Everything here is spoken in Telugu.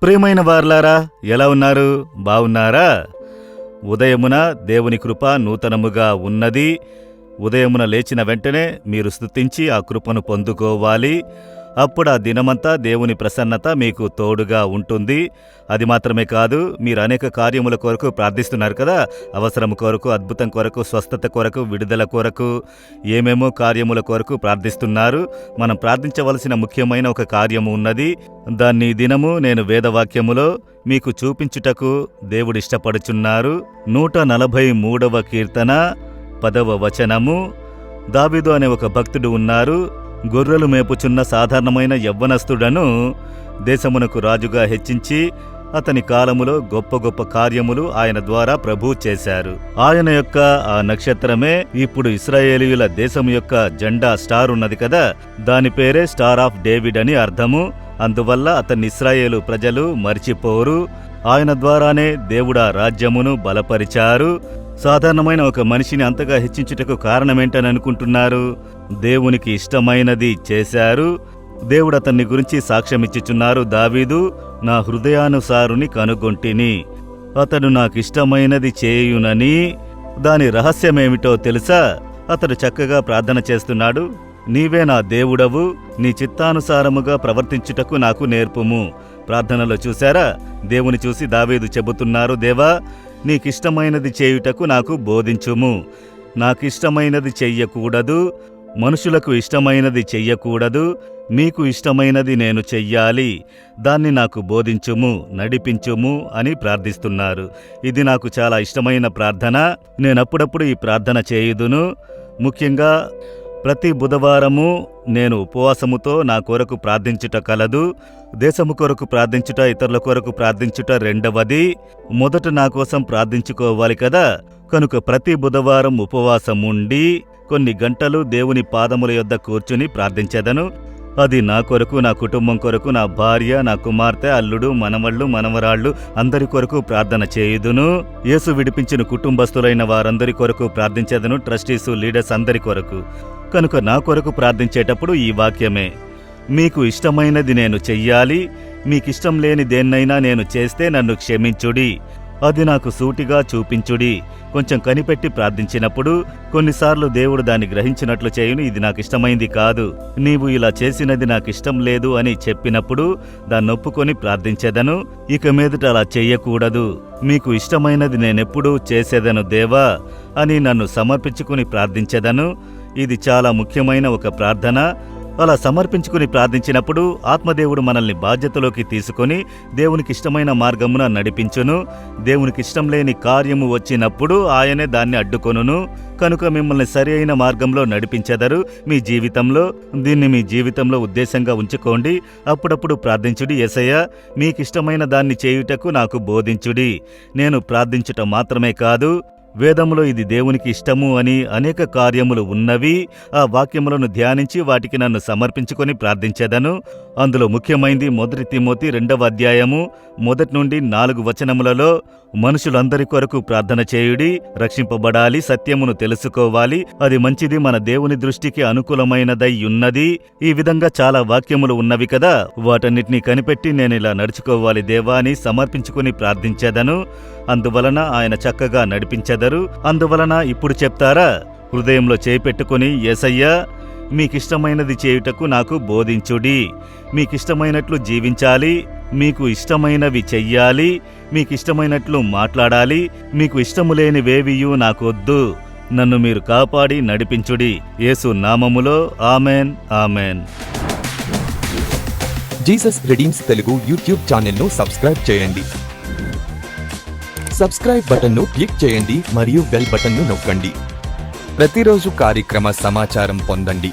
ప్రియమైన వారలారా, ఎలా ఉన్నారు? బావున్నారా? ఉదయమున దేవుని కృప నూతనముగా ఉన్నది. ఉదయమున లేచిన వెంటనే మీరు స్తుతించి ఆ కృపను పొందుకోవాలి. అప్పుడు ఆ దినమంతా దేవుని ప్రసన్నత మీకు తోడుగా ఉంటుంది. అది మాత్రమే కాదు, మీరు అనేక కార్యముల కొరకు ప్రార్థిస్తున్నారు కదా. అవసరం కొరకు, అద్భుతం కొరకు, స్వస్థత కొరకు, విడుదల కొరకు, ఏమేమో కార్యముల కొరకు ప్రార్థిస్తున్నారు. మనం ప్రార్థించవలసిన ముఖ్యమైన ఒక కార్యము ఉన్నది. దాన్ని దినము నేను వేదవాక్యములో మీకు చూపించుటకు దేవుడిష్టపడుచున్నారు. 143వ కీర్తన 10వ వచనము. దావీదు అనే ఒక భక్తుడు ఉన్నారు. గొర్రెలు మేపుచున్న సాధారణమైన యవ్వనస్తుడను దేశమునకు రాజుగా హెచ్చించి అతని కాలములో గొప్ప గొప్ప కార్యములు ఆయన ద్వారా ప్రభువు చేశారు. ఆయన యొక్క ఆ నక్షత్రమే ఇప్పుడు ఇశ్రాయేలీయుల దేశం యొక్క జెండా స్టార్ ఉన్నది కదా, దాని పేరే స్టార్ ఆఫ్ డేవిడ్ అని అర్థము. అందువల్ల అతన్ని ఇశ్రాయేలు ప్రజలు మరిచిపోరు. ఆయన ద్వారానే దేవుడా రాజ్యమును బలపరిచారు. సాధారణమైన ఒక మనిషిని అంతగా హెచ్చించుటకు కారణమేంటని అనుకుంటున్నారు? దేవునికి ఇష్టమైనది చేశారు. దేవుడు అతన్ని గురించి సాక్ష్యమిచ్చుచున్నారు. దావీదు నా హృదయానుసారుని కనుగొంటిని, అతడు నాకిష్టమైనది చేయునని. దాని రహస్యమేమిటో తెలుసా? అతడు చక్కగా ప్రార్థన చేస్తున్నాడు. నీవే నా దేవుడవు, నీ చిత్తానుసారముగా ప్రవర్తించుటకు నాకు నేర్పుము. ప్రార్థనలో చూశారా? దేవుని చూసి దావీదు చెబుతున్నారు, దేవా నీకిష్టమైనది చేయుటకు నాకు బోధించుము. నాకిష్టమైనది చెయ్యకూడదు, మనుషులకు ఇష్టమైనది చెయ్యకూడదు, మీకు ఇష్టమైనది నేను చెయ్యాలి. దాన్ని నాకు బోధించుము, నడిపించుము అని ప్రార్థిస్తున్నారు. ఇది నాకు చాలా ఇష్టమైన ప్రార్థన. నేనప్పుడప్పుడు ఈ ప్రార్థన చేయుదును. ముఖ్యంగా ప్రతి బుధవారము నేను ఉపవాసముతో నా కొరకు ప్రార్థించుట కలదు. దేశము కొరకు ప్రార్థించుట, ఇతరుల కొరకు ప్రార్థించుట రెండవది. మొదట నా కోసం ప్రార్థించుకోవాలి కదా. కనుక ప్రతి బుధవారం ఉపవాసం ఉండి కొన్ని గంటలు దేవుని పాదముల యొద్ద కూర్చుని ప్రార్థించెదను. అది నా కొరకు, నా కుటుంబం కొరకు, నా భార్య, నా కుమార్తె, అల్లుడు, మనవళ్ళు, మనవరాళ్ళు అందరి కొరకు ప్రార్థన చేయుదును. యేసు విడిపించిన కుటుంబస్తులైన వారందరి కొరకు ప్రార్థించెదను. ట్రస్టీసు, లీడర్స్ అందరి కొరకు. కనుక నా కొరకు ప్రార్థించేటప్పుడు ఈ వాక్యమే, మీకు ఇష్టమైనది నేను చెయ్యాలి, మీకిష్టం లేని దేన్నైనా నేను చేస్తే నన్ను క్షమించుడి, అది నాకు సూటిగా చూపించుడి. కొంచెం కనిపెట్టి ప్రార్థించినప్పుడు కొన్నిసార్లు దేవుడు దాన్ని గ్రహించినట్లు చేయును. ఇది నాకిష్టమైంది కాదు, నీవు ఇలా చేసినది నాకిష్టం లేదు అని చెప్పినప్పుడు దాన్ని ఒప్పుకొని ప్రార్థించెదను. ఇక మీదట అలా చెయ్యకూడదు, మీకు ఇష్టమైనది నేనెప్పుడూ చేసేదను దేవా అని నన్ను సమర్పించుకుని ప్రార్థించెదను. ఇది చాలా ముఖ్యమైన ఒక ప్రార్థన. అలా సమర్పించుకుని ప్రార్థించినప్పుడు ఆత్మదేవుడు మనల్ని బాధ్యతలోకి తీసుకొని దేవునికి ఇష్టమైన మార్గమున నడిపించును. దేవునికి ఇష్టం లేని కార్యము వచ్చినప్పుడు ఆయనే దాన్ని అడ్డుకొనును. కనుక మిమ్మల్ని సరి అయిన మార్గంలో నడిపించెదరు మీ జీవితంలో. దీన్ని మీ జీవితంలో ఉద్దేశంగా ఉంచుకోండి. అప్పుడప్పుడు ప్రార్థించుడి, యేసయ్యా మీకిష్టమైన దాన్ని చేయుటకు నాకు బోధించుడి. నేను ప్రార్థించుట మాత్రమే కాదు, వేదములో ఇది దేవునికి ఇష్టము అని అనేక కార్యములు ఉన్నవి. ఆ వాక్యములను ధ్యానించి వాటికి నన్ను సమర్పించుకొని ప్రార్థించెదను. అందులో ముఖ్యమైంది 1 తిమోతి 2వ అధ్యాయము 1 నుండి 4 వచనములలో, మనుషులందరి కొరకు ప్రార్థన చేయుడి, రక్షింపబడాలి, సత్యమును తెలుసుకోవాలి, అది మంచిది, మన దేవుని దృష్టికి అనుకూలమైనదై ఉన్నది. ఈ విధంగా చాలా వాక్యములు ఉన్నవి కదా. వాటన్నిటినీ కనిపెట్టి నేను ఇలా నడుచుకోవాలి దేవా అని సమర్పించుకుని ప్రార్థించెదను. అందువలన ఆయన చక్కగా నడిపించెదరు. అందువలన ఇప్పుడు చెప్తారా? హృదయంలో చేపెట్టుకుని, యేసయ్యా మీకిష్టమైనది చేయుటకు నాకు బోధించుడి, మీకిష్టమైనట్లు జీవించాలి, మీకు ఇష్టమైనవి చెయ్యాలి, మీకిష్టమైనట్లు మాట్లాడాలి, మీకు ఇష్టము లేనివేవియూ నాకొద్దు, నన్ను మీరు కాపాడి నడిపించుడి. యేసు నామములో amen, amen. Jesus redeems Telugu YouTube ఛానల్ను సబ్స్క్రైబ్ చేయండి. సబ్స్క్రైబ్ బటన్ను క్లిక్ చేయండి మరియు బెల్ బటన్ను నొక్కండి. ప్రతిరోజు కార్యక్రమ సమాచారం పొందండి.